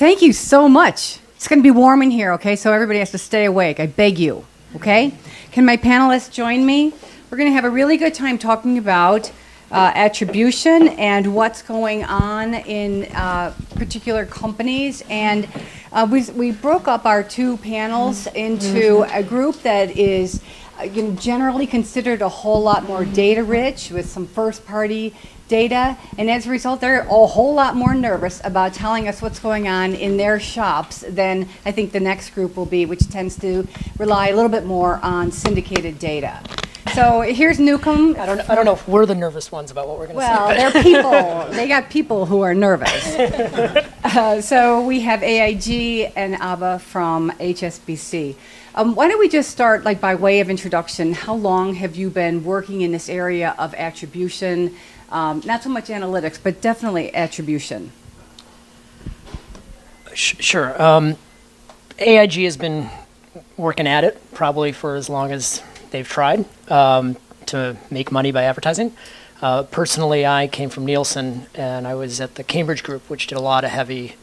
Thank you so much. It's going to be warm in here, okay? So everybody has to stay awake. I beg you, okay? Can my panelists join me? We're going to have a really good time talking about attribution and what's going on in particular companies. And we broke up our two panels into a group that is generally considered a whole lot more data rich with some first party data, and as a result they're a whole lot more nervous about telling us what's going on in their shops than I think the next group will be, which tends to rely a little bit more on syndicated data. So here's Newcombe. I don't know if we're the nervous ones about what we're going to say. Well, they're people. They got people who are nervous. So we have AIG and Abha from HSBC. Why don't we just start, like, by way of introduction? How long have you been working in this area of attribution? Not so much analytics, but definitely attribution. Sure. AIG has been working at it probably for as long as they've tried to make money by advertising. Personally, I came from Nielsen, and I was at the Cambridge Group, which did a lot of heavy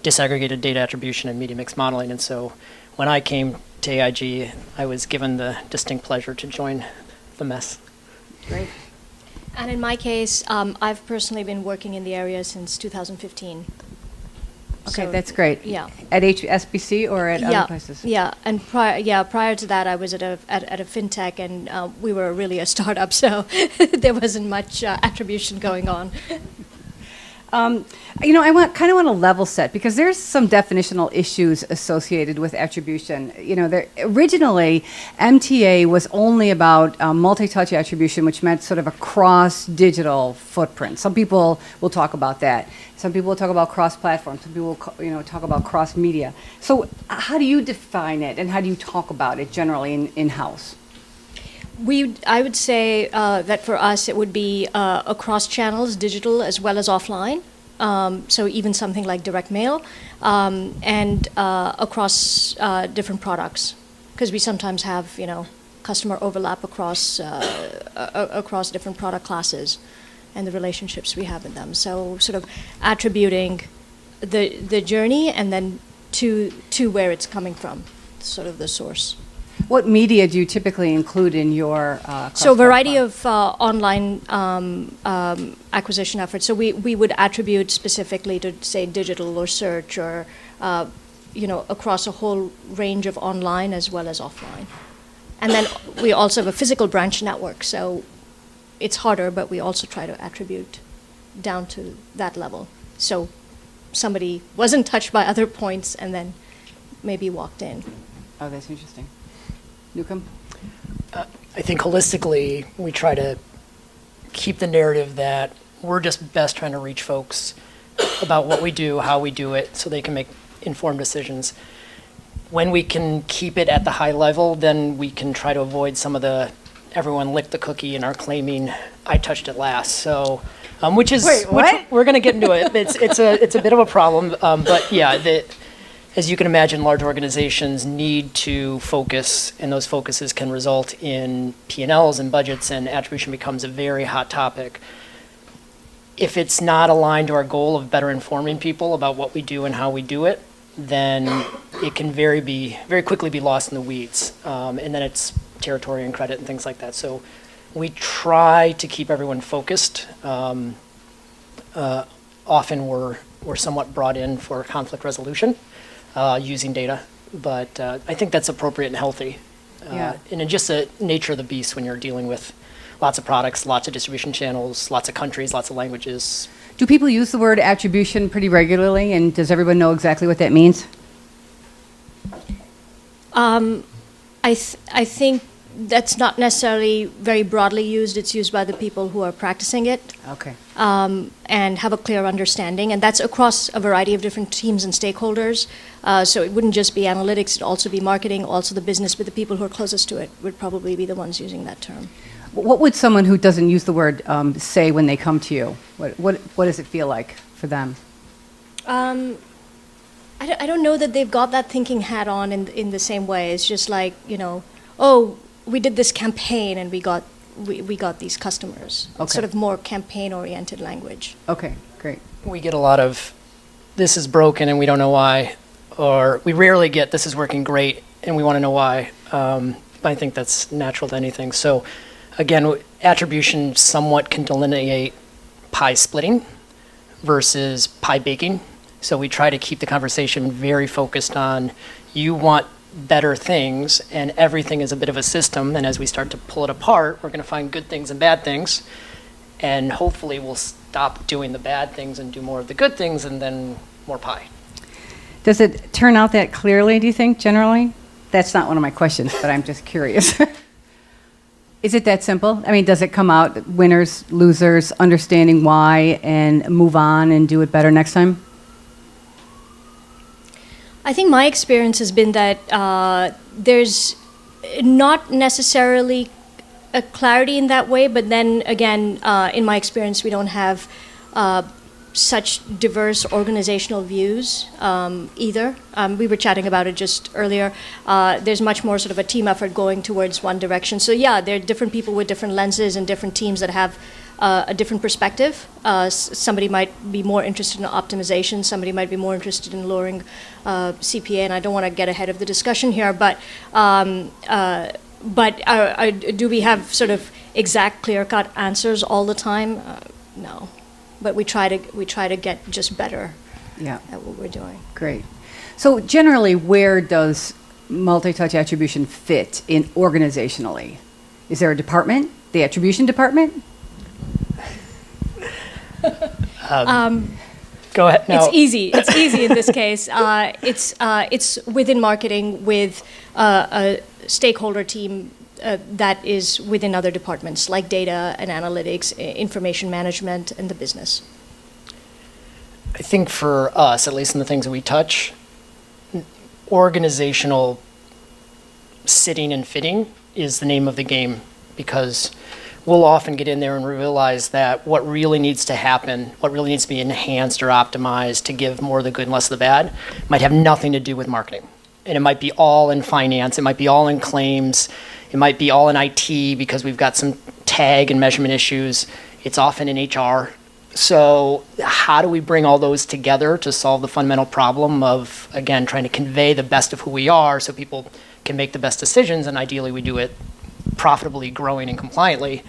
disaggregated data attribution and media mix modeling. And so when I came to AIG, I was given the distinct pleasure to join the mess. Great. And in my case, I've personally been working in the area since 2015. Okay, So, that's great. Yeah. At HSBC or at other places? Yeah, and prior to that, I was at a fintech, and we were really a startup, so there wasn't much attribution going on. I kind of want to level set because there's some definitional issues associated with attribution. Originally, MTA was only about multi-touch attribution, which meant sort of a cross-digital footprint. Some people will talk about that. Some people will talk about cross-platform. Some people will, talk about cross-media. So, how do you define it, and how do you talk about it generally in-house? I would say that for us, it would be across channels, digital as well as offline. So even something like direct mail, and across different products, because we sometimes have customer overlap across different product classes, and the relationships we have with them. So sort of attributing the journey and then to where it's coming from, sort of the source. What media do you typically include in your So a variety of online acquisition efforts. So we would attribute specifically to, say, digital or search or, across a whole range of online as well as offline. And then we also have a physical branch network. So it's harder, but we also try to attribute down to that level. So somebody wasn't touched by other points and then maybe walked in. Oh, that's interesting. Newcombe? I think holistically, we try to keep the narrative that we're just best trying to reach folks about what we do, how we do it, so they can make informed decisions. When we can keep it at the high level, then we can try to avoid some of the everyone licked the cookie and are claiming I touched it last. So, which we're going to get into it. It's a bit of a problem, but yeah. As you can imagine, large organizations need to focus, and those focuses can result in P&Ls and budgets, and attribution becomes a very hot topic. If it's not aligned to our goal of better informing people about what we do and how we do it, then it can very quickly be lost in the weeds, and then it's territory and credit and things like that. So we try to keep everyone focused. Often we're somewhat brought in for conflict resolution. Using data, but I think that's appropriate and healthy. Yeah. And it's just the nature of the beast when you're dealing with lots of products, lots of distribution channels, lots of countries, lots of languages. Do people use the word attribution pretty regularly, and does everyone know exactly what that means? I think that's not necessarily very broadly used. It's used by the people who are practicing it. Okay. And have a clear understanding. And that's across a variety of different teams and stakeholders. So it wouldn't just be analytics, it'd also be marketing, also the business, but the people who are closest to it would probably be the ones using that term. What would someone who doesn't use the word say when they come to you? What does it feel like for them? I don't know that they've got that thinking hat on in the same way. It's just like, oh, we did this campaign and we got these customers. Okay. It's sort of more campaign-oriented language. Okay, great. We get a lot of this is broken and we don't know why, or we rarely get this is working great and we want to know why. I think that's natural to anything. So again, attribution somewhat can delineate pie splitting versus pie baking. So we try to keep the conversation very focused on you want better things and everything is a bit of a system. And as we start to pull it apart, we're going to find good things and bad things. And hopefully we'll stop doing the bad things and do more of the good things and then more pie. Does it turn out that clearly, do you think, generally? That's not one of my questions, but I'm just curious. Is it that simple? I mean, does it come out winners, losers, understanding why, and move on and do it better next time? I think my experience has been that there's not necessarily a clarity in that way, but then again, in my experience, we don't have such diverse organizational views either. We were chatting about it just earlier. There's much more sort of a team effort going towards one direction. So yeah, there are different people with different lenses and different teams that have a different perspective. Somebody might be more interested in optimization. Somebody might be more interested in lowering CPA. And I don't want to get ahead of the discussion here, but do we have sort of exact, clear-cut answers all the time? No. But we try to get just better at what we're doing. Great. So generally, where does multi-touch attribution fit in organizationally? Is there a department, the attribution department? Go ahead. No. It's easy. It's easy in this case. It's within marketing with a stakeholder team that is within other departments like data and analytics, information management, and the business. I think for us, at least in the things that we touch, organizational sitting and fitting is the name of the game, because we'll often get in there and realize that what really needs to happen, what really needs to be enhanced or optimized to give more of the good and less of the bad, might have nothing to do with marketing. And it might be all in finance, it might be all in claims, it might be all in IT because we've got some tag and measurement issues. It's often in HR. So how do we bring all those together to solve the fundamental problem of, again, trying to convey the best of who we are so people can make the best decisions, and ideally we do it profitably, growing, and compliantly.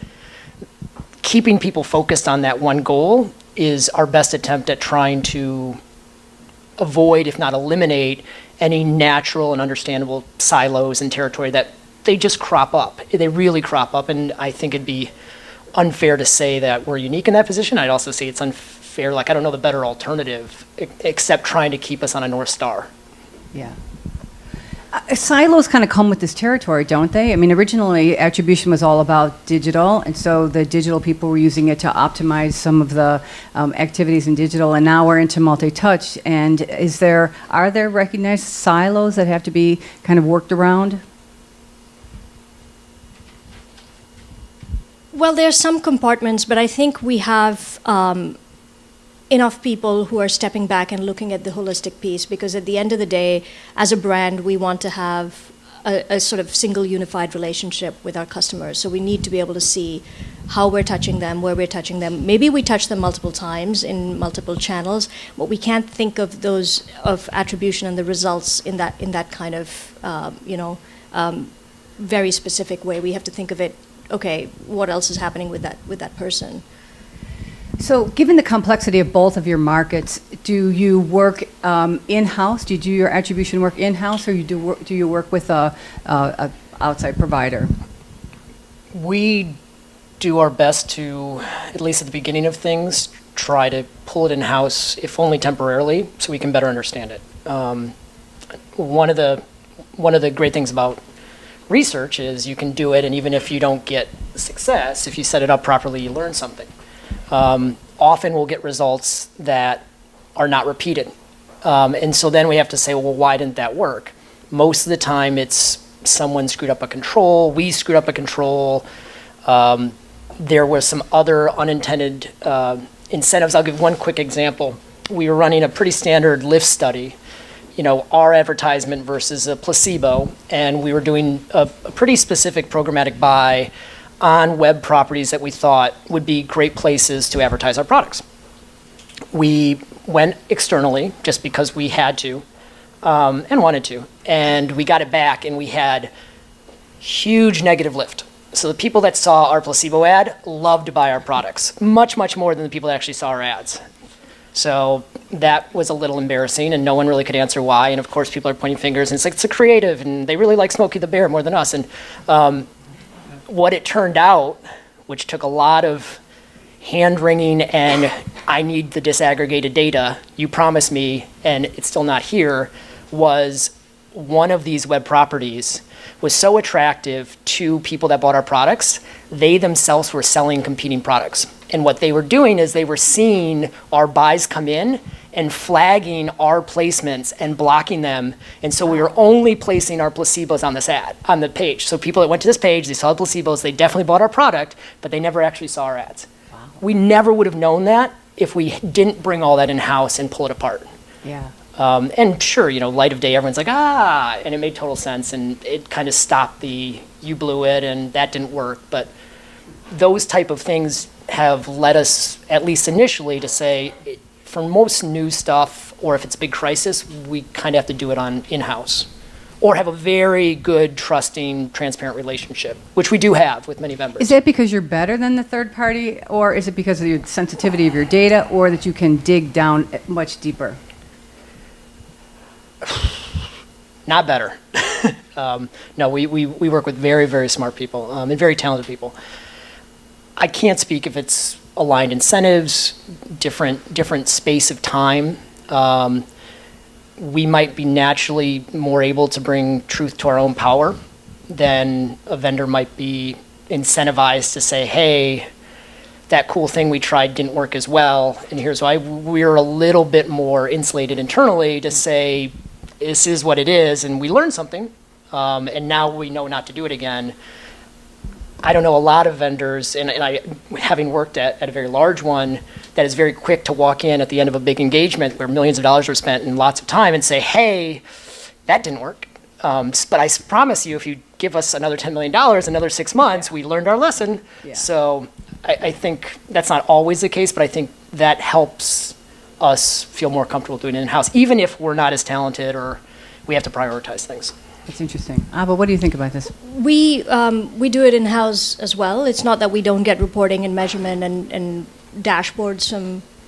Keeping people focused on that one goal is our best attempt at trying to avoid, if not eliminate, any natural and understandable silos and territory that they just crop up. They really crop up, and I think it'd be unfair to say that we're unique in that position. I'd also say it's unfair, like I don't know the better alternative except trying to keep us on a North Star. Yeah. Silos kind of come with this territory, don't they? I mean, originally attribution was all about digital, and so the digital people were using it to optimize some of the activities in digital, and now we're into multi-touch. And are there recognized silos that have to be kind of worked around? Well, there are some compartments, but I think we have enough people who are stepping back and looking at the holistic piece, because at the end of the day, as a brand, we want to have a sort of single unified relationship with our customers. So we need to be able to see how we're touching them, where we're touching them. Maybe we touch them multiple times in multiple channels, but we can't think of those of attribution and the results in that kind of very specific way. We have to think of it. Okay, what else is happening with that person? So given the complexity of both of your markets, do you work in-house? Do you do your attribution work in-house, or do you work with a outside provider? We do our best to, at least at the beginning of things, try to pull it in-house, if only temporarily, so we can better understand it. One of the great things about research is you can do it, and even if you don't get success, if you set it up properly, you learn something. Often we'll get results that are not repeated. And so then we have to say, well, why didn't that work? Most of the time it's someone screwed up a control, we screwed up a control, there was some other unintended incentives. I'll give one quick example. We were running a pretty standard lift study, our advertisement versus a placebo, and we were doing a pretty specific programmatic buy on web properties that we thought would be great places to advertise our products. We went externally just because we had to and wanted to. And we got it back, and we had huge negative lift. So the people that saw our placebo ad loved to buy our products, much, much more than the people that actually saw our ads. So that was a little embarrassing, and no one really could answer why. And of course, people are pointing fingers, and it's like, it's a creative, and they really like Smokey the Bear more than us. And what it turned out, which took a lot of hand-wringing and I need the disaggregated data, you promised me, and it's still not here, was one of these web properties was so attractive to people that bought our products, they themselves were selling competing products. And what they were doing is they were seeing our buys come in and flagging our placements and blocking them. And so we were only placing our placebos on this ad, on the page. So people that went to this page, they saw the placebos, they definitely bought our product, but they never actually saw our ads. Wow. We never would have known that if we didn't bring all that in-house and pull it apart. Yeah. And sure, light of day, everyone's like, and it made total sense, and it kind of stopped the, you blew it, and that didn't work. But those type of things have led us, at least initially, to say, for most new stuff, or if it's a big crisis, we kind of have to do it on in-house. Or have a very good, trusting, transparent relationship, which we do have with many vendors. Is that because you're better than the third party, or is it because of the sensitivity of your data, or that you can dig down much deeper? Not better. No, we work with very, very smart people and very talented people. I can't speak if it's aligned incentives, different space of time. We might be naturally more able to bring truth to our own power than a vendor might be incentivized to say, hey, that cool thing we tried didn't work as well, and here's why. We're a little bit more insulated internally to say, this is what it is, and we learned something, and now we know not to do it again. I don't know a lot of vendors, and I, having worked at a very large one, that is very quick to walk in at the end of a big engagement where millions of dollars were spent and lots of time and say, hey, that didn't work. But I promise you, if you give us another $10 million, another 6 months, we learned our lesson. Yeah. So I think that's not always the case, but I think that helps us feel more comfortable doing it in-house, even if we're not as talented or we have to prioritize things. That's interesting. Abha, what do you think about this? We do it in-house as well. It's not that we don't get reporting and measurement and dashboards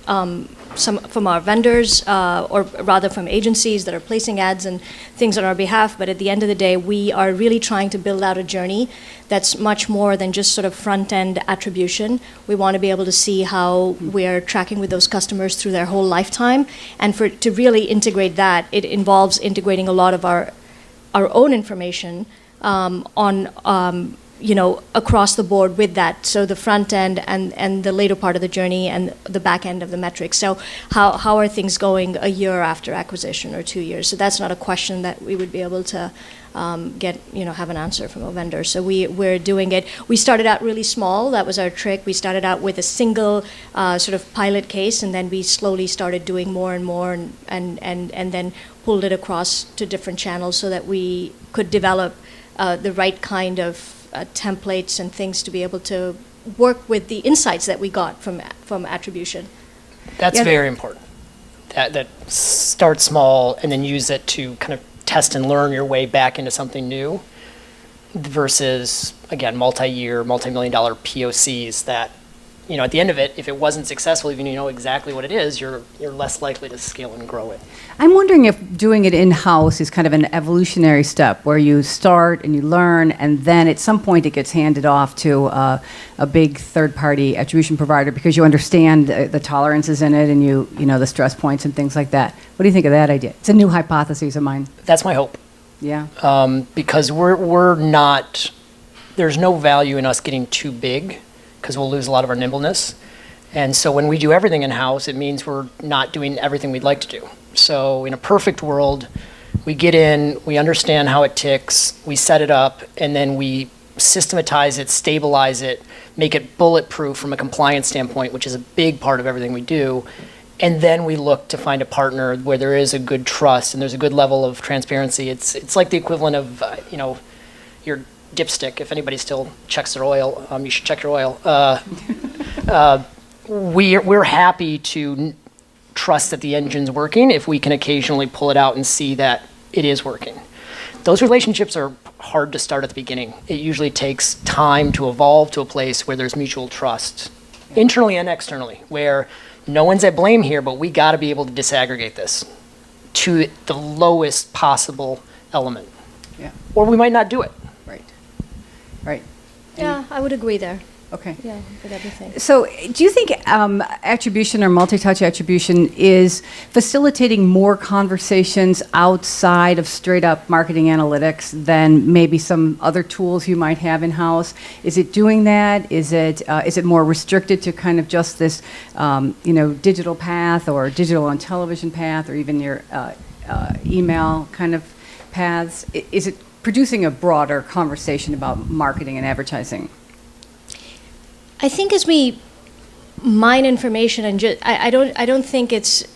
from our vendors, or rather from agencies that are placing ads and things on our behalf. But at the end of the day, we are really trying to build out a journey that's much more than just sort of front-end attribution. We want to be able to see how we're tracking with those customers through their whole lifetime. And to really integrate that, it involves integrating a lot of our own information across the board with that. So the front end and the later part of the journey and the back end of the metrics. So how are things going a year after acquisition or 2 years? So that's not a question that we would be able to have an answer from a vendor. So we're doing it. We started out really small. That was our trick. We started out with a single sort of pilot case, and then we slowly started doing more and more, and then pulled it across to different channels so that we could develop the right kind of templates and things to be able to work with the insights that we got from attribution. That's very important. That start small and then use it to kind of test and learn your way back into something new versus, again, multi-year, multi-million-dollar POCs that, at the end of it, if it wasn't successful, even you know exactly what it is, you're less likely to scale and grow it. I'm wondering if doing it in-house is kind of an evolutionary step where you start and you learn, and then at some point it gets handed off to a big third-party attribution provider because you understand the tolerances in it and you know the stress points and things like that. What do you think of that idea? It's a new hypothesis of mine. That's my hope. Yeah. Because we're not, there's no value in us getting too big because we'll lose a lot of our nimbleness. And so when we do everything in-house, it means we're not doing everything we'd like to do. So in a perfect world, we get in, we understand how it ticks, we set it up, and then we systematize it, stabilize it, make it bulletproof from a compliance standpoint, which is a big part of everything we do. And then we look to find a partner where there is a good trust and there's a good level of transparency. It's like the equivalent of, your dipstick. If anybody still checks their oil, you should check your oil. We're happy to trust that the engine's working if we can occasionally pull it out and see that it is working. Those relationships are hard to start at the beginning. It usually takes time to evolve to a place where there's mutual trust, internally and externally, where no one's at blame here, but we got to be able to disaggregate this to the lowest possible element. Yeah. Or we might not do it. Right. Right. Yeah, I would agree there. Okay. Yeah, with everything. So, do you think attribution or multi-touch attribution is facilitating more conversations outside of straight-up marketing analytics than maybe some other tools you might have in-house? Is it doing that? Is it more restricted to kind of just this, digital path or digital on television path, or even your email kind of paths? Is it producing a broader conversation about marketing and advertising? I think as we mine information and I don't think it's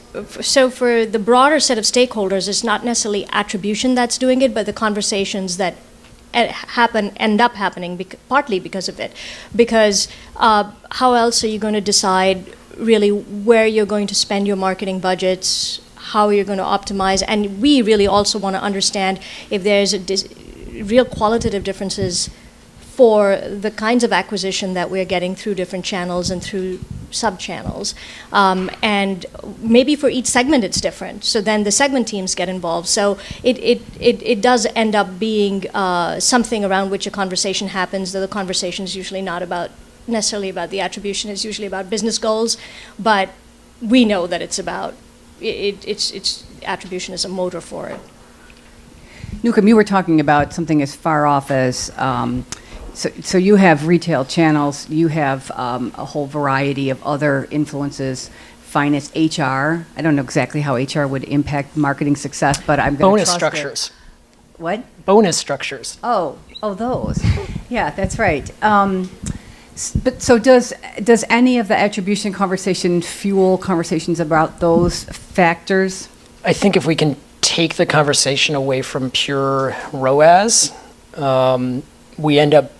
so for the broader set of stakeholders, it's not necessarily attribution that's doing it, but the conversations that end up happening partly because of it. Because how else are you going to decide really where you're going to spend your marketing budgets, how you're going to optimize, and we really also want to understand if there's real qualitative differences for the kinds of acquisition that we're getting through different channels and through sub-channels. And maybe for each segment it's different. So then the segment teams get involved. So it does end up being something around which a conversation happens, though the conversation is usually not necessarily about the attribution, it's usually about business goals. But we know that it's about, it's attribution is a motor for it. Newcombe, you were talking about something as far off as So you have retail channels, you have a whole variety of other influences, finance, HR. I don't know exactly how HR would impact marketing success, but I'm going to Bonus structures. What? Bonus structures. Oh, those. Yeah, that's right. But so does any of the attribution conversation fuel conversations about those factors? I think if we can take the conversation away from pure ROAS, we end up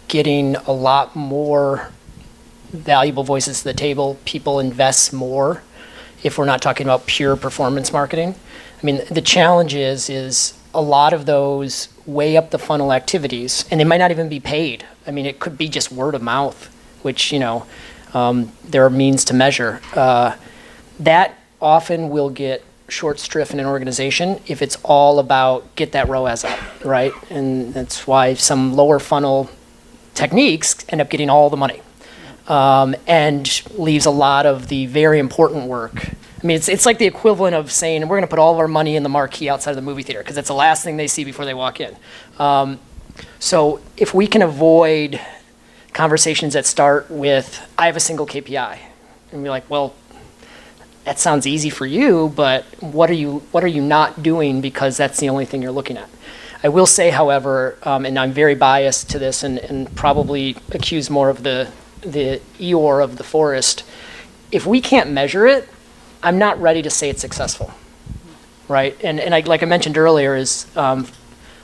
getting a lot more valuable voices to the table. People invest more if we're not talking about pure performance marketing. I mean, the challenge is a lot of those way up the funnel activities, and they might not even be paid. I mean, it could be just word of mouth, which, there are means to measure. That often will get short shrift in an organization if it's all about get that ROAS up, right? And that's why some lower funnel techniques end up getting all the money, and leaves a lot of the very important work. I mean, it's like the equivalent of saying we're going to put all of our money in the marquee outside of the movie theater because that's the last thing they see before they walk in. So if we can avoid conversations that start with I have a single KPI, and we're like, well, that sounds easy for you, but what are you not doing because that's the only thing you're looking at? I will say, however, and I'm very biased to this and probably accuse more of the Eeyore of the forest, if we can't measure it, I'm not ready to say it's successful, right? And like I mentioned earlier, is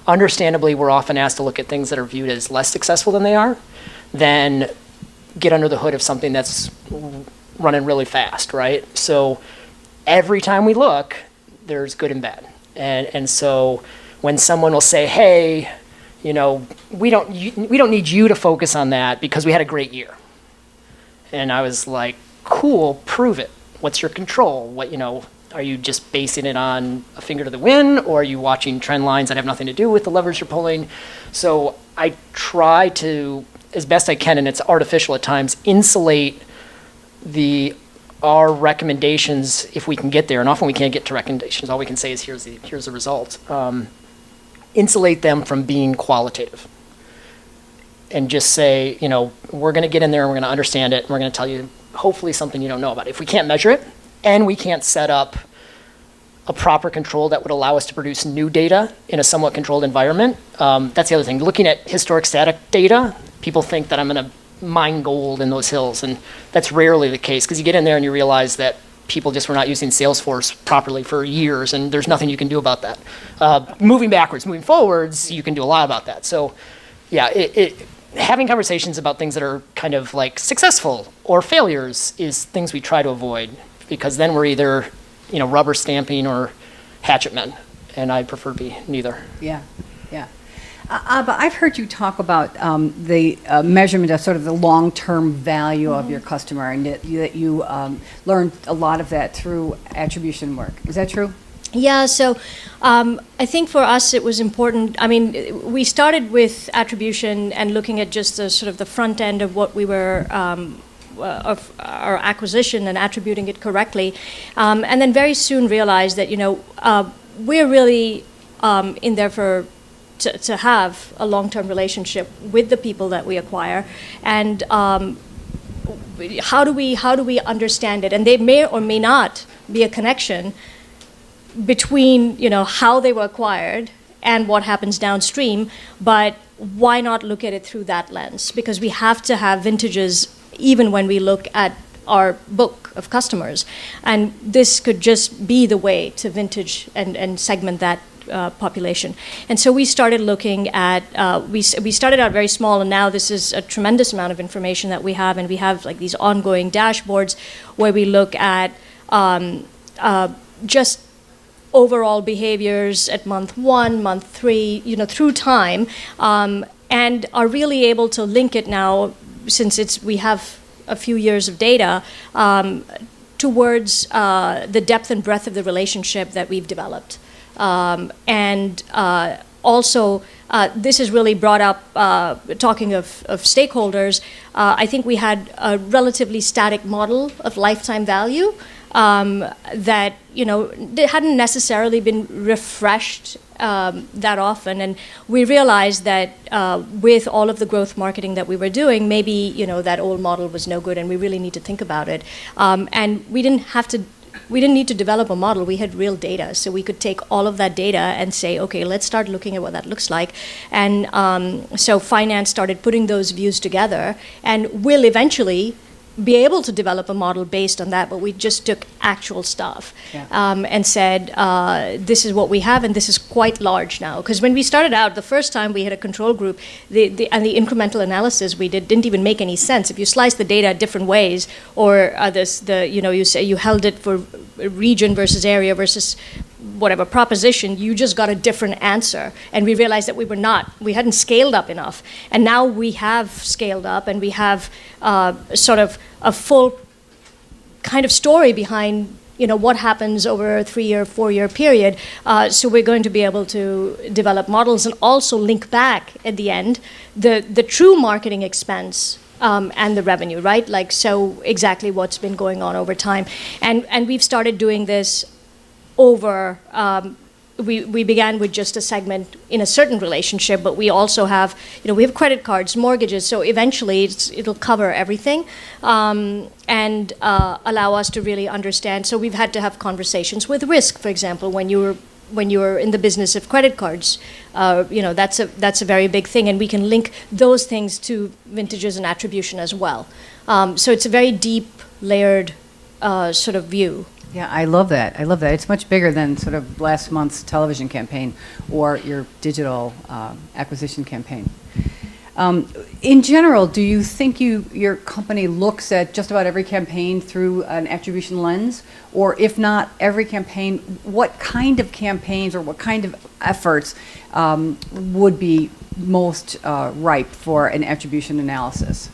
understandably we're often asked to look at things that are viewed as less successful than they are, than get under the hood of something that's running really fast, right? So every time we look, there's good and bad. And so when someone will say, hey, we don't need you to focus on that because we had a great year. And I was like, cool, prove it. What's your control? Are you just basing it on a finger to the wind, or are you watching trend lines that have nothing to do with the levers you're pulling? So I try to, as best I can, and it's artificial at times, insulate our recommendations if we can get there, and often we can't get to recommendations. All we can say is here's the result. Insulate them from being qualitative, and just say, we're going to get in there and we're going to understand it, and we're going to tell you hopefully something you don't know about. If we can't measure it, and we can't set up a proper control that would allow us to produce new data in a somewhat controlled environment, that's the other thing. Looking at historic static data, people think that I'm going to mine gold in those hills, and that's rarely the case, because you get in there and you realize that people just were not using Salesforce properly for years, and there's nothing you can do about that. Moving backwards, moving forwards, you can do a lot about that. So yeah, having conversations about things that are kind of like successful or failures is things we try to avoid because then we're either, rubber stamping or hatchet men, and I prefer to be neither. Yeah, yeah. Abha, I've heard you talk about the measurement of sort of the long-term value of your customer, and that you learned a lot of that through attribution work. Is that true? Yeah, so I think for us it was important. I mean, we started with attribution and looking at just the sort of the front end of what we were of our acquisition and attributing it correctly, and then very soon realized that we're really in there to have a long-term relationship with the people that we acquire, and how do we understand it? And they may or may not be a connection between how they were acquired and what happens downstream, but why not look at it through that lens? Because we have to have vintages even when we look at our book of customers, and this could just be the way to vintage and segment that population. And so we started looking at, we started out very small, and now this is a tremendous amount of information that we have, and we have like these ongoing dashboards where we look at just overall behaviors at month 1, month 3, through time, and are really able to link it now, since we have a few years of data, towards the depth and breadth of the relationship that we've developed. And also, this has really brought up, talking of stakeholders, I think we had a relatively static model of lifetime value that they hadn't necessarily been refreshed that often, and we realized that with all of the growth marketing that we were doing, maybe that old model was no good, and we really need to think about it. And we didn't need to develop a model. We had real data, so we could take all of that data and say, okay, let's start looking at what that looks like. And so finance started putting those views together, and will eventually be able to develop a model based on that, but we just took actual stuff and said, this is what we have, and this is quite large now. Because when we started out, the first time we had a control group, and the incremental analysis we didn't even make any sense. If you slice the data different ways, or you say you held it for region versus area versus whatever proposition, you just got a different answer. And we realized that we hadn't scaled up enough. And now we have scaled up, and we have sort of a full kind of story behind what happens over a 3-year, 4-year period. So we're going to be able to develop models and also link back at the end the true marketing expense and the revenue, right? Like, so exactly what's been going on over time. And we've started doing this over, we began with just a segment in a certain relationship, but we also have, we have credit cards, mortgages, so eventually it'll cover everything, and allow us to really understand. So we've had to have conversations with risk, for example, when you're in the business of credit cards, that's a very big thing, and we can link those things to vintages and attribution as well. So it's a very deep, layered sort of view. Yeah, I love that. I love that. It's much bigger than sort of last month's television campaign or your digital acquisition campaign. In general, do you think your company looks at just about every campaign through an attribution lens? Or if not every campaign, what kind of campaigns or what kind of efforts would be most ripe for an attribution analysis?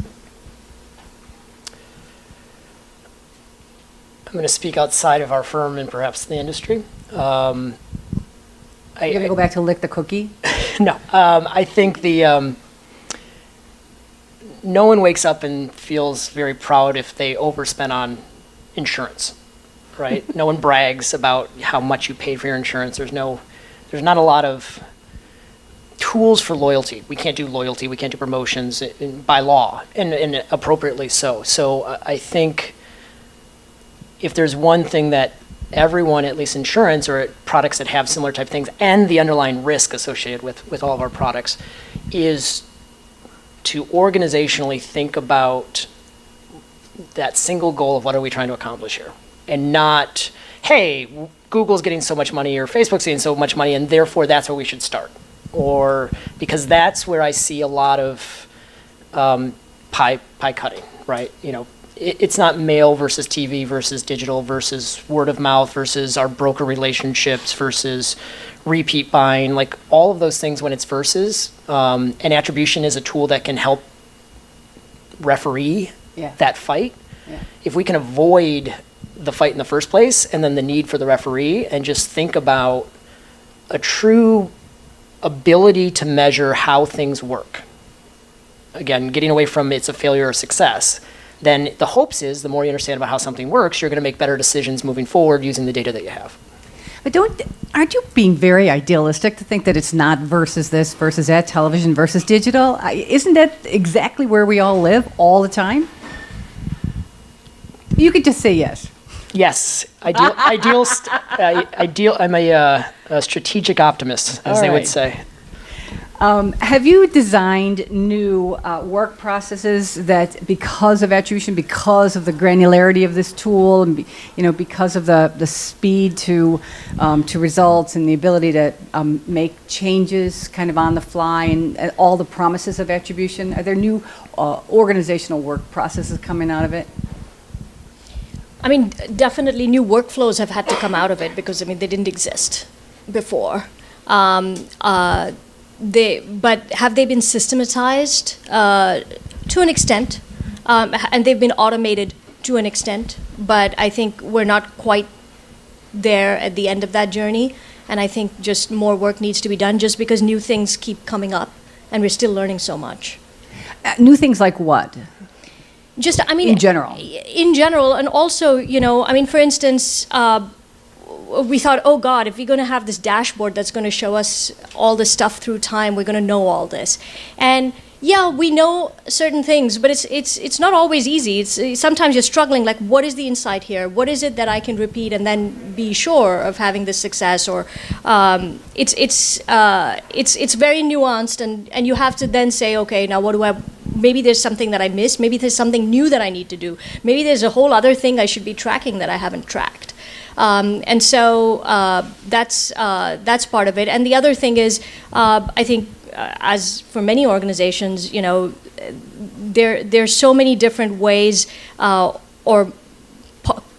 I'm going to speak outside of our firm and perhaps the industry. You're going to go back to lick the cookie? No. I think no one wakes up and feels very proud if they overspend on insurance, right? No one brags about how much you paid for your insurance. There's not a lot of tools for loyalty. We can't do loyalty. We can't do promotions by law, and appropriately so. So I think if there's one thing that everyone, at least insurance or products that have similar type things, and the underlying risk associated with all of our products, is to organizationally think about that single goal of what are we trying to accomplish here, and not, hey, Google's getting so much money or Facebook's getting so much money, and therefore that's where we should start. Or because that's where I see a lot of pie cutting, right? it's not mail versus TV versus digital versus word of mouth versus our broker relationships versus repeat buying, like all of those things when it's versus, and attribution is a tool that can help referee Yeah. that fight. Yeah. If we can avoid the fight in the first place and then the need for the referee and just think about a true ability to measure how things work. Again, getting away from it's a failure or success, then the hopes is the more you understand about how something works, you're going to make better decisions moving forward using the data that you have. But aren't you being very idealistic to think that it's not versus this versus that, television versus digital? Isn't that exactly where we all live all the time? You could just say yes. Yes, I'm a strategic optimist, as All they would right. say. Have you designed new work processes that, because of attribution, because of the granularity of this tool, and because of the speed to results and the ability to make changes kind of on the fly and all the promises of attribution? Are there new organizational work processes coming out of it? I mean, definitely new workflows have had to come out of it because, I mean, they didn't exist before. But have they been systematized to an extent? And they've been automated to an extent, but I think we're not quite there at the end of that journey. And I think just more work needs to be done just because new things keep coming up and we're still learning so much. New things like what? Just, I mean, In general. In general, and also, I mean, for instance, we thought, oh God, if we're going to have this dashboard that's going to show us all this stuff through time, we're going to know all this. And yeah, we know certain things, but it's not always easy. Sometimes you're struggling, like, what is the insight here? What is it that I can repeat and then be sure of having this success? Or it's very nuanced, and you have to then say, okay, now what do I? Maybe there's something that I missed. Maybe there's something new that I need to do. Maybe there's a whole other thing I should be tracking that I haven't tracked. And so that's part of it. And the other thing is, I think, as for many organizations, there's so many different ways or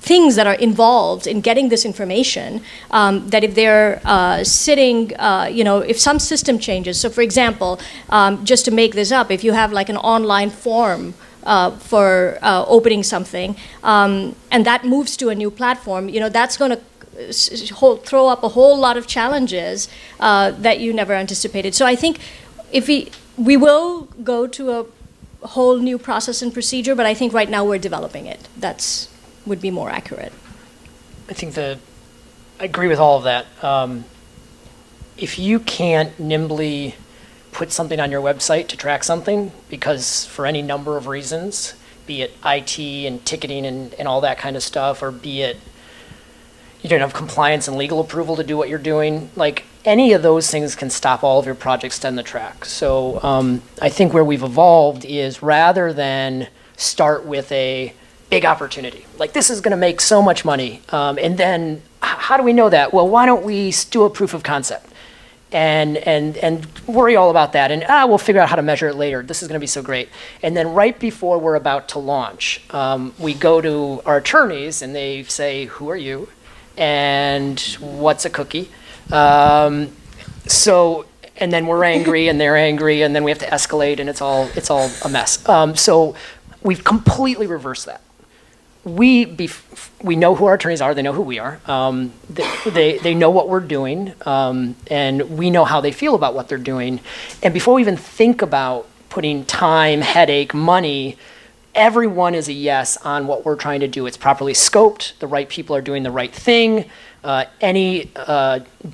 things that are involved in getting this information that if they're sitting, if some system changes. So, for example, just to make this up, if you have like an online form for opening something, and that moves to a new platform, that's going to throw up a whole lot of challenges that you never anticipated. So I think if we will go to a whole new process and procedure, but I think right now we're developing it. Would be more accurate. I think I agree with all of that. If you can't nimbly put something on your website to track something, because for any number of reasons, be it IT and ticketing and all that kind of stuff, or be it you don't have compliance and legal approval to do what you're doing, like any of those things can stop all of your projects down the track. So I think where we've evolved is rather than start with a big opportunity, like this is going to make so much money, and then how do we know that? Well, why don't we do a proof of concept and worry all about that, and we'll figure out how to measure it later. This is going to be so great. And then right before we're about to launch, we go to our attorneys and they say, who are you? And what's a cookie? And then we're angry and they're angry, and then we have to escalate, and it's all a mess. So we've completely reversed that. We know who our attorneys are. They know who we are. They know what we're doing, and we know how they feel about what they're doing. And before we even think about putting time, headache, money, everyone is a yes on what we're trying to do. It's properly scoped. The right people are doing the right thing. Any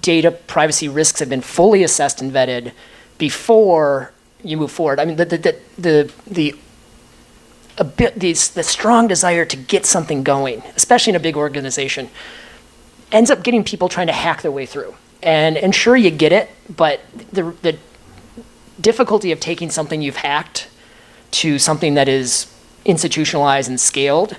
data privacy risks have been fully assessed and vetted before you move forward. I mean, the strong desire to get something going, especially in a big organization, ends up getting people trying to hack their way through. And sure, you get it, but the difficulty of taking something you've hacked to something that is institutionalized and scaled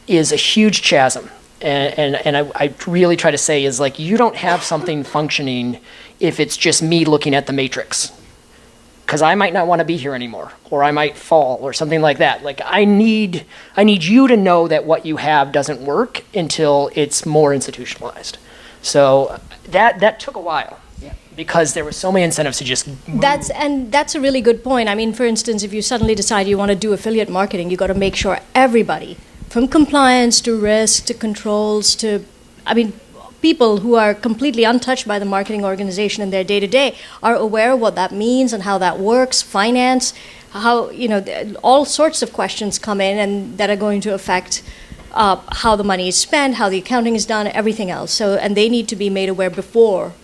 is a huge chasm. And I really try to say is, like, you don't have something functioning if it's just me looking at the matrix. because I might not want to be here anymore, or I might fall, or something like that. Like, I need you to know that what you have doesn't work until it's more institutionalized. So that took a while, because there were so many incentives to just move. That's a really good point. I mean, for instance, if you suddenly decide you want to do affiliate marketing, you got to make sure everybody, from compliance to risk to controls to, I mean, people who are completely untouched by the marketing organization in their day-to-day are aware of what that means and how that works, finance, how, all sorts of questions come in and that are going to affect how the money is spent, how the accounting is done, everything else. So, and they need to be made aware before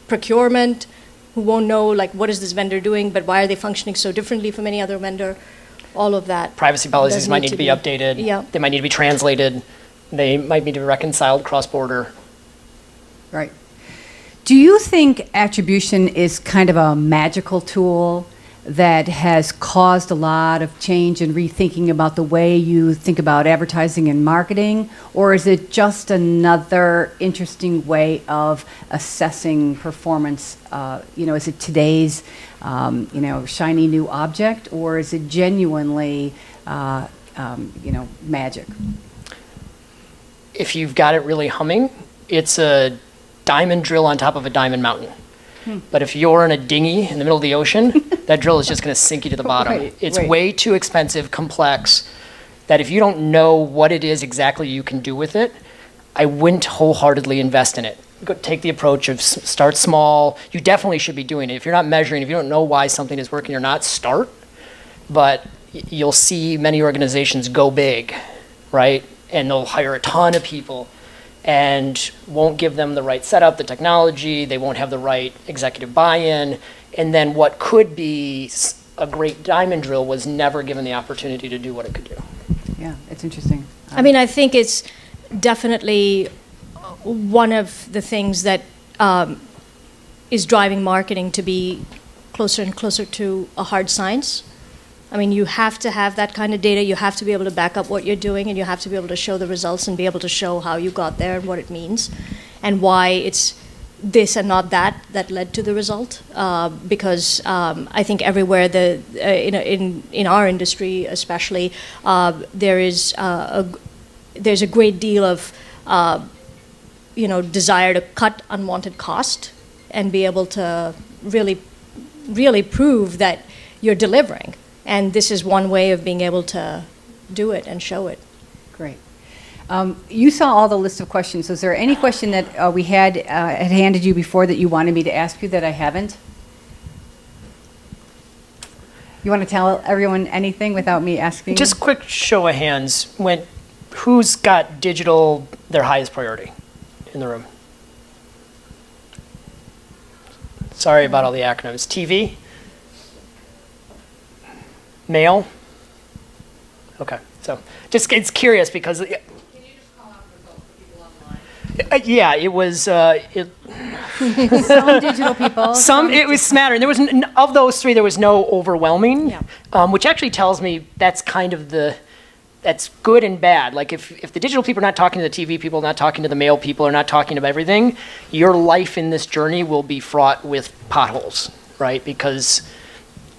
procurement, who won't know, like, what is this vendor doing, but why are they functioning so differently from any other vendor, all of that. Privacy policies might need to be updated. Yeah. They might need to be translated. They might need to be reconciled cross-border. Right. Do you think attribution is kind of a magical tool that has caused a lot of change and rethinking about the way you think about advertising and marketing? Or is it just another interesting way of assessing performance? Is it today's, shiny new object, or is it genuinely, magic? If you've got it really humming, it's a diamond drill on top of a diamond mountain. But if you're in a dinghy in the middle of the ocean, that drill is just going to sink you to the bottom. It's way too expensive, complex, that if you don't know what it is exactly you can do with it, I wouldn't wholeheartedly invest in it. Take the approach of start small. You definitely should be doing it. If you're not measuring, if you don't know why something is working or not, start. But you'll see many organizations go big, right? And they'll hire a ton of people and won't give them the right setup, the technology, they won't have the right executive buy-in, and then what could be a great diamond drill was never given the opportunity to do what it could do. Yeah, it's interesting. I mean, I think it's definitely one of the things that is driving marketing to be closer and closer to a hard science. I mean, you have to have that kind of data. You have to be able to back up what you're doing, and you have to be able to show the results and be able to show how you got there and what it means and why it's this and not that led to the result. Because I think everywhere, in our industry especially, there's a great deal of desire to cut unwanted cost and be able to really prove that you're delivering. And this is one way of being able to do it and show it. Great. You saw all the list of questions. Is there any question that we had handed you before that you wanted me to ask you that I haven't? You want to tell everyone anything without me asking? Just quick show of hands. Who's got digital their highest priority in the room? Sorry about all the acronyms. TV? Mail? Okay, so just it's curious because. Can you just call out the results for people online? Yeah, it was. Some digital people. It was smattering. There was of those three, there was no overwhelming, which actually tells me that's kind of that's good and bad. Like if the digital people are not talking to the TV people, not talking to the mail people, are not talking about everything, your life in this journey will be fraught with potholes, right? Because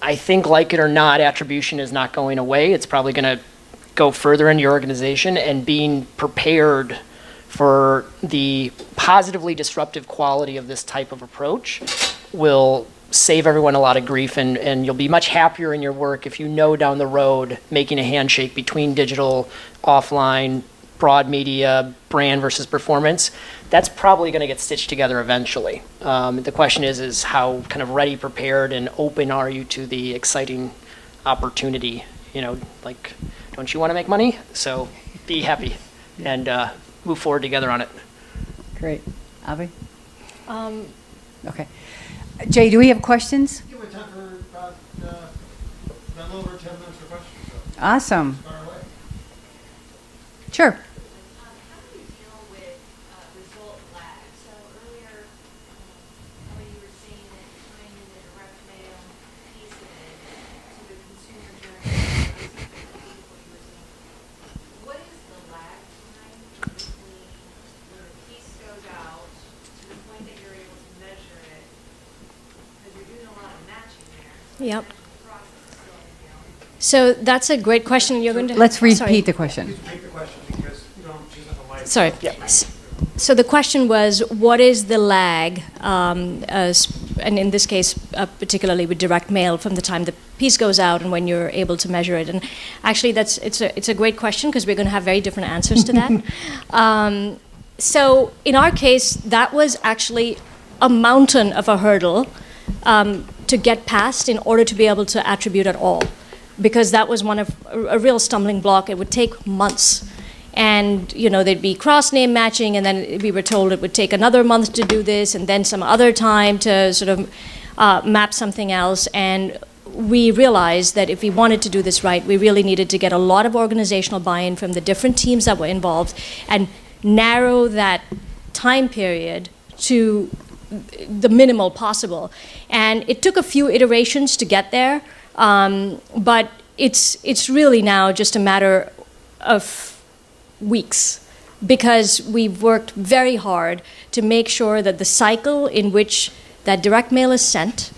I think, like it or not, attribution is not going away. It's probably going to go further in your organization, and being prepared for the positively disruptive quality of this type of approach will save everyone a lot of grief, and you'll be much happier in your work if you know down the road making a handshake between digital, offline, broad media, brand versus performance. That's probably going to get stitched together eventually. The question is how kind of ready, prepared, and open are you to the exciting opportunity? Don't you want to make money? So be happy and move forward together on it. Great. Abha? Okay. Jay, do we have questions? Yeah, we have time for about a little over 10 minutes for questions. So Awesome. fire away. Sure. How do you deal with result lag? So earlier, you were saying that you're trying in the direct mail piece of it to the consumer journey. What is the lag time between when the piece goes out to the point that you're able to measure it? Because you're doing a lot of matching there. Yep. So that's a great question. You're going to Let's repeat sorry. the question. Take the question because you don't, she's not the light. Sorry. Yeah. So the question was, what is the lag, and in this case, particularly with direct mail, from the time the piece goes out and when you're able to measure it? And actually, it's a great question because we're going to have very different answers to that. So in our case, that was actually a mountain of a hurdle to get past in order to be able to attribute at all, because that was a real stumbling block. It would take months. And, there'd be cross-name matching, and then we were told it would take another month to do this, and then some other time to sort of map something else. And we realized that if we wanted to do this right, we really needed to get a lot of organizational buy-in from the different teams that were involved and narrow that time period to the minimal possible. And it took a few iterations to get there, but it's really now just a matter of weeks, because we've worked very hard to make sure that the cycle in which that direct mail is sent,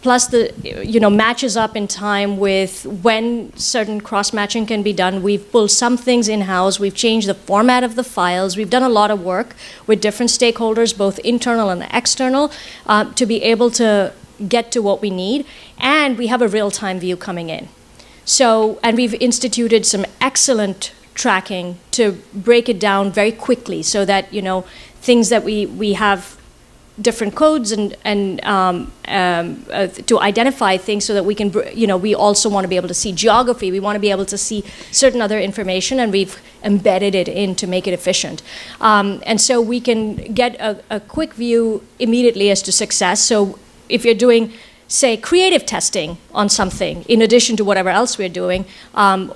plus matches up in time with when certain cross-matching can be done. We've pulled some things in-house. We've changed the format of the files. We've done a lot of work with different stakeholders, both internal and external, to be able to get to what we need. And we have a real-time view coming in. And we've instituted some excellent tracking to break it down very quickly, so that things that we have different codes and to identify things, so that we can we also want to be able to see geography. We want to be able to see certain other information, and we've embedded it in to make it efficient, and so we can get a quick view immediately as to success. So if you're doing, say, creative testing on something, in addition to whatever else we're doing,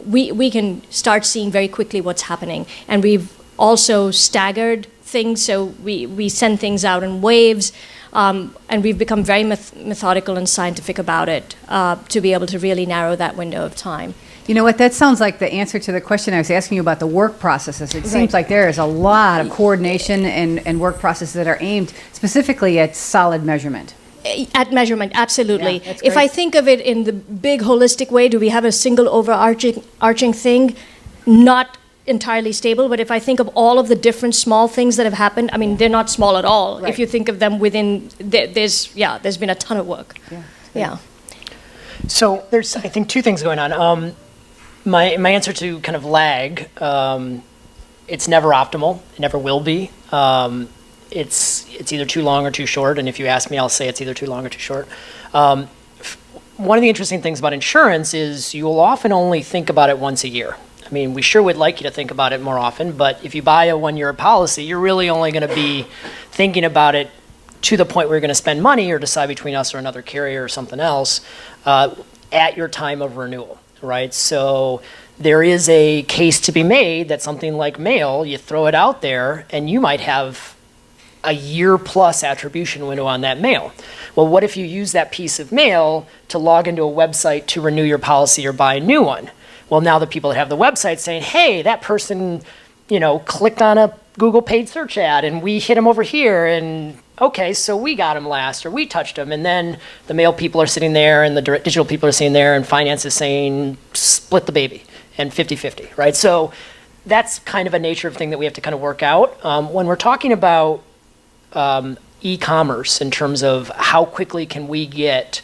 we can start seeing very quickly what's happening. And we've also staggered things, so we send things out in waves, and we've become very methodical and scientific about it to be able to really narrow that window of time. You know what? That sounds like the answer to the question I was asking you about the work processes. It seems Right. like there is a lot of coordination and work processes that are aimed specifically at solid measurement. At measurement, absolutely. Yeah, that's If great. I think of it in the big holistic way, do we have a single overarching thing? Not entirely stable, but if I think of all of the different small things that have happened, I mean, they're not small at all. Right. If you think of them within, there's been a ton of work. Yeah. Yeah. So there's, I think, two things going on. My answer to kind of lag, it's never optimal. It never will be. It's either too long or too short, and if you ask me, I'll say it's either too long or too short. One of the interesting things about insurance is you'll often only think about it once a year. I mean, we sure would like you to think about it more often, but if you buy a one-year policy, you're really only going to be thinking about it to the point where you're going to spend money or decide between us or another carrier or something else at your time of renewal, right? So there is a case to be made that something like mail, you throw it out there, and you might have a year-plus attribution window on that mail. Well, what if you use that piece of mail to log into a website to renew your policy or buy a new one? Well, now the people that have the website saying, hey, that person, clicked on a Google paid search ad and we hit them over here, and okay, so we got them last, or we touched them. And then the mail people are sitting there and the digital people are sitting there, and finance is saying, split the baby, and 50-50, right? So that's kind of a nature of thing that we have to kind of work out. When we're talking about e-commerce in terms of how quickly can we get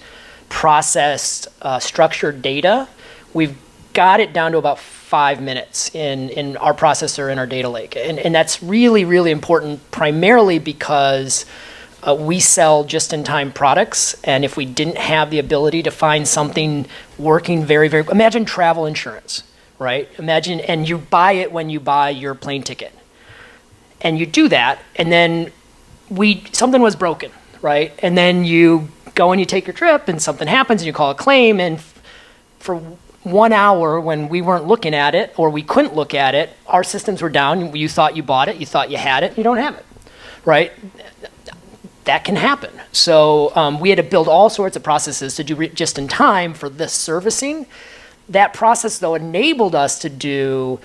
processed, structured data, we've got it down to about 5 minutes in our processor in our data lake. And that's really, really important, primarily because we sell just-in-time products, and if we didn't have the ability to find something working very, very... Imagine travel insurance, right? Imagine, and you buy it when you buy your plane ticket. And you do that, and then something was broken, right? And then you go and you take your trip, and something happens, and you call a claim, and for 1 hour when we weren't looking at it, or we couldn't look at it, our systems were down. You thought you bought it, you thought you had it, you don't have it, right? That can happen. So we had to build all sorts of processes to do just in time for this servicing. That process, though, enabled us to do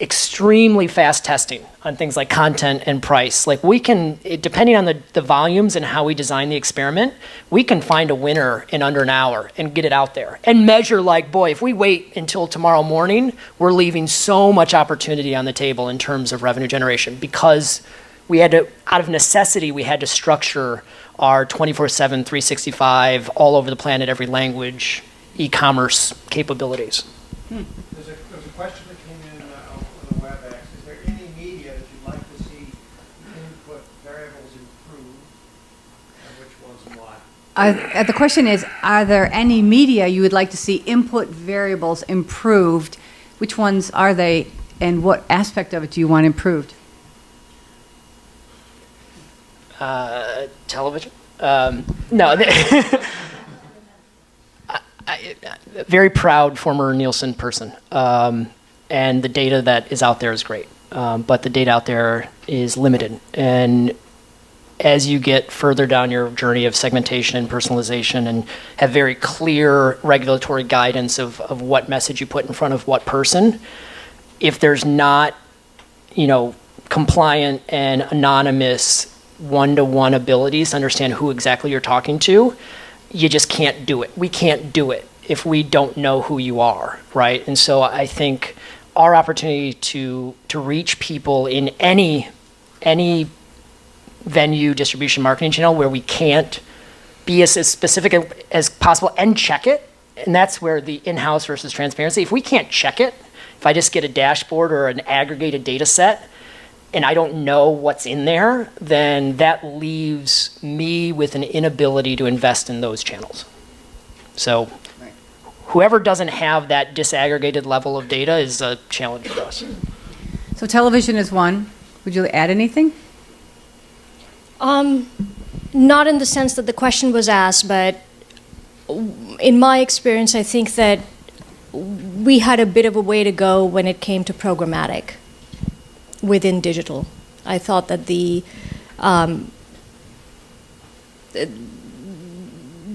extremely fast testing on things like content and price. Like we can, depending on the volumes and how we design the experiment, we can find a winner in under an hour and get it out there and measure like, boy, if we wait until tomorrow morning, we're leaving so much opportunity on the table in terms of revenue generation because we had to, out of necessity, we had to structure our 24/7, 365, all over the planet, every language, e-commerce capabilities. There's a question that came in on the WebEx. Is there any media that you'd like to see input variables improve, and which ones and why? The question is, are there any media you would like to see input variables improved? Which ones are they, and what aspect of it do you want improved? Television? No. Very proud former Nielsen person. And the data that is out there is great. But the data out there is limited. And as you get further down your journey of segmentation and personalization and have very clear regulatory guidance of what message you put in front of what person, if there's not, compliant and anonymous one-to-one abilities to understand who exactly you're talking to, you just can't do it. We can't do it if we don't know who you are, right? And so I think our opportunity to reach people in any venue, distribution, marketing channel where we can't be as specific as possible and check it, and that's where the in-house versus transparency, if we can't check it, if I just get a dashboard or an aggregated data set, and I don't know what's in there, then that leaves me with an inability to invest in those channels. So whoever doesn't have that disaggregated level of data is a challenge for us. So television is one. Would you add anything? Not in the sense that the question was asked, but in my experience, I think that we had a bit of a way to go when it came to programmatic within digital. I thought that there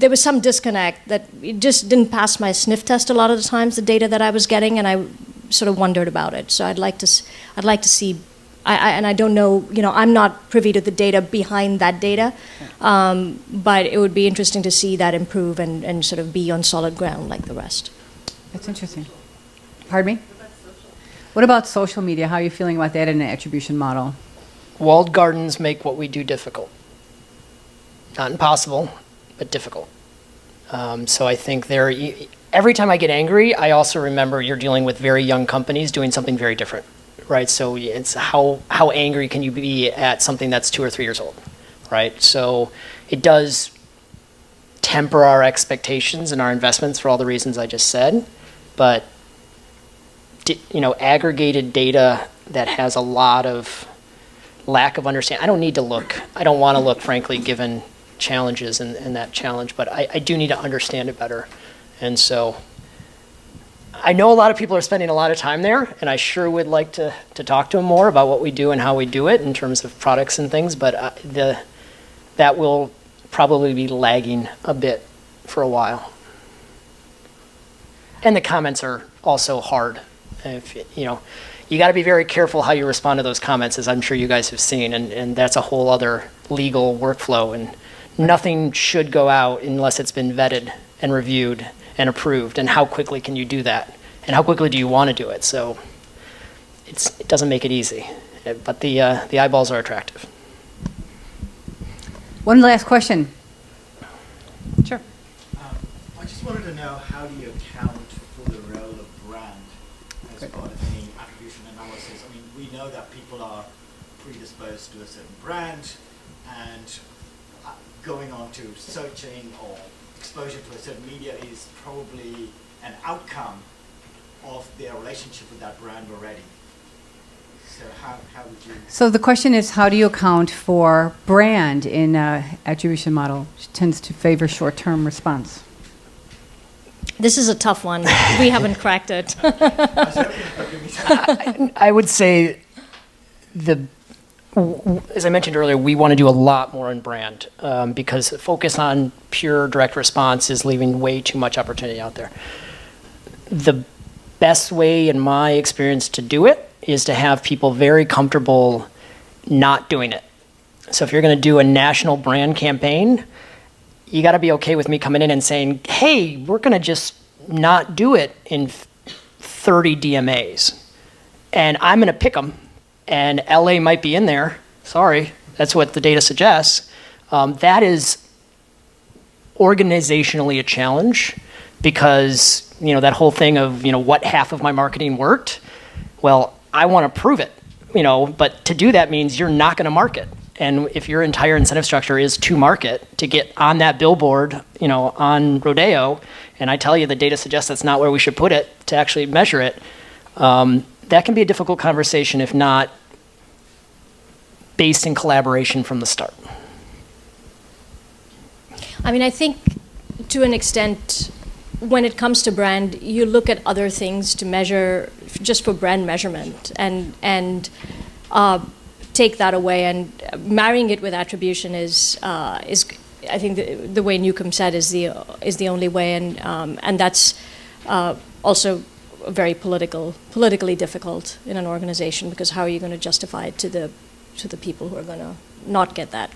was some disconnect, that it just didn't pass my sniff test a lot of the times, the data that I was getting, and I sort of wondered about it. So I'd like to see, and I don't know, I'm not privy to the data behind that data, but it would be interesting to see that improve and sort of be on solid ground like the rest. That's interesting. Pardon me? What about social media? How are you feeling about that in an attribution model? Walled gardens make what we do difficult. Not impossible, but difficult. So I think every time I get angry, I also remember you're dealing with very young companies doing something very different, right? So it's how angry can you be at something that's 2 or 3 years old, right? So it does temper our expectations and our investments for all the reasons I just said, but aggregated data that has a lot of lack of understanding. I don't need to look. I don't want to look, frankly, given challenges and that challenge, but I do need to understand it better. And so I know a lot of people are spending a lot of time there, and I sure would like to talk to them more about what we do and how we do it in terms of products and things, but that will probably be lagging a bit for a while. And the comments are also hard. If you got to be very careful how you respond to those comments, as I'm sure you guys have seen, and that's a whole other legal workflow, and nothing should go out unless it's been vetted and reviewed and approved, and how quickly can you do that, and how quickly do you want to do it? So it doesn't make it easy, but the eyeballs are attractive. One last question. Sure. I just wanted to know, how do you account for the role of brand as part of any attribution analysis? I mean, we know that people are predisposed to a certain brand, and going on to searching or exposure to a certain media is probably an outcome of their relationship with that brand already. So how would you... So the question is, how do you account for brand in an attribution model, which tends to favor short-term response? This is a tough one. We haven't cracked it. I would say as I mentioned earlier, we want to do a lot more in brand because focus on pure direct response is leaving way too much opportunity out there. The best way, in my experience, to do it is to have people very comfortable not doing it. So if you're going to do a national brand campaign, you got to be okay with me coming in and saying, hey, we're going to just not do it in 30 DMAs. And I'm going to pick them. And LA might be in there. Sorry, that's what the data suggests. That is organizationally a challenge because, that whole thing of, what half of my marketing worked. Well, I want to prove it, but to do that means you're not going to market. And if your entire incentive structure is to market, to get on that billboard, on Rodeo, and I tell you the data suggests that's not where we should put it to actually measure it, that can be a difficult conversation if not based in collaboration from the start. I mean, I think to an extent, when it comes to brand, you look at other things to measure just for brand measurement and take that away, and marrying it with attribution is I think the way Newcombe said is the only way, and that's also very politically difficult in an organization, because how are you going to justify it to the people who are going to not get that?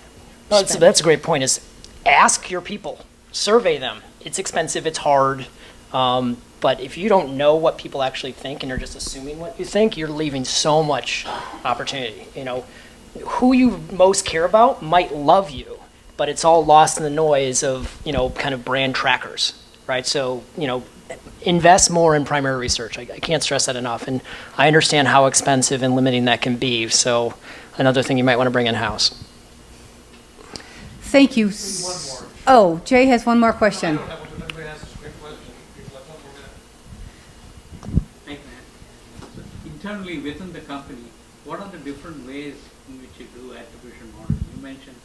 No, that's a great point. Is ask your people, survey them. It's expensive, it's hard, but if you don't know what people actually think and you're just assuming what you think, you're leaving so much opportunity. Who you most care about might love you, but it's all lost in the noise of, kind of brand trackers, right? So, invest more in primary research. I can't stress that enough, and I understand how expensive and limiting that can be, so another thing you might want to bring in-house. Thank you. One more. Oh, Jay has one more question. I don't have one, everybody asks a quick question. People have 1 more minute. Thank you, man. So internally within the company, what are the different ways in which you do attribution modeling? You mentioned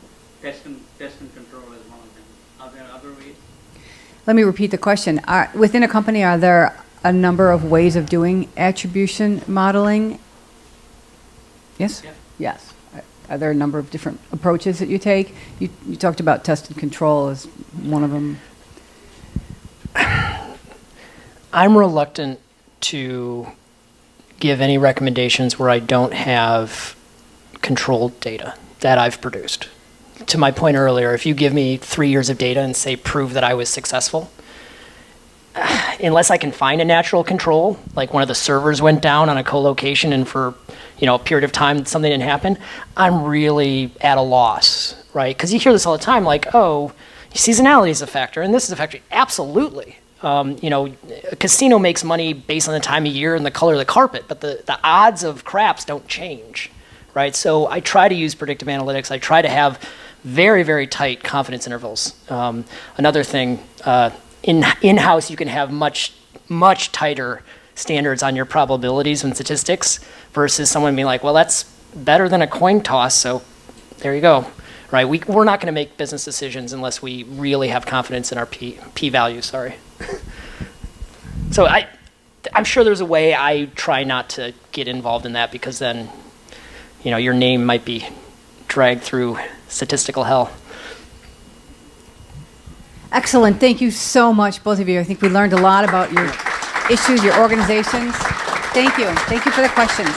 test and control as one of them. Are there other ways? Let me repeat the question. Within a company, are there a number of ways of doing attribution modeling? Yes? Yeah. Yes. Are there a number of different approaches that you take? You talked about test and control as one of them. I'm reluctant to give any recommendations where I don't have controlled data that I've produced. To my point earlier, if you give me 3 years of data and say, prove that I was successful, unless I can find a natural control, like one of the servers went down on a co-location and for a period of time something didn't happen, I'm really at a loss, right? Because you hear this all the time, like, oh, seasonality is a factor, and this is a factor. Absolutely. A casino makes money based on the time of year and the color of the carpet, but the odds of craps don't change, right? So I try to use predictive analytics. I try to have very, very tight confidence intervals. Another thing, in-house, you can have much, much tighter standards on your probabilities and statistics versus someone being like, well, that's better than a coin toss, so there you go, right? We're not going to make business decisions unless we really have confidence in our p-value, sorry. So I'm sure there's a way. I try not to get involved in that because then, your name might be dragged through statistical hell. Excellent. Thank you so much, both of you. I think we learned a lot about your issues, your organizations. Thank you. Thank you for the questions.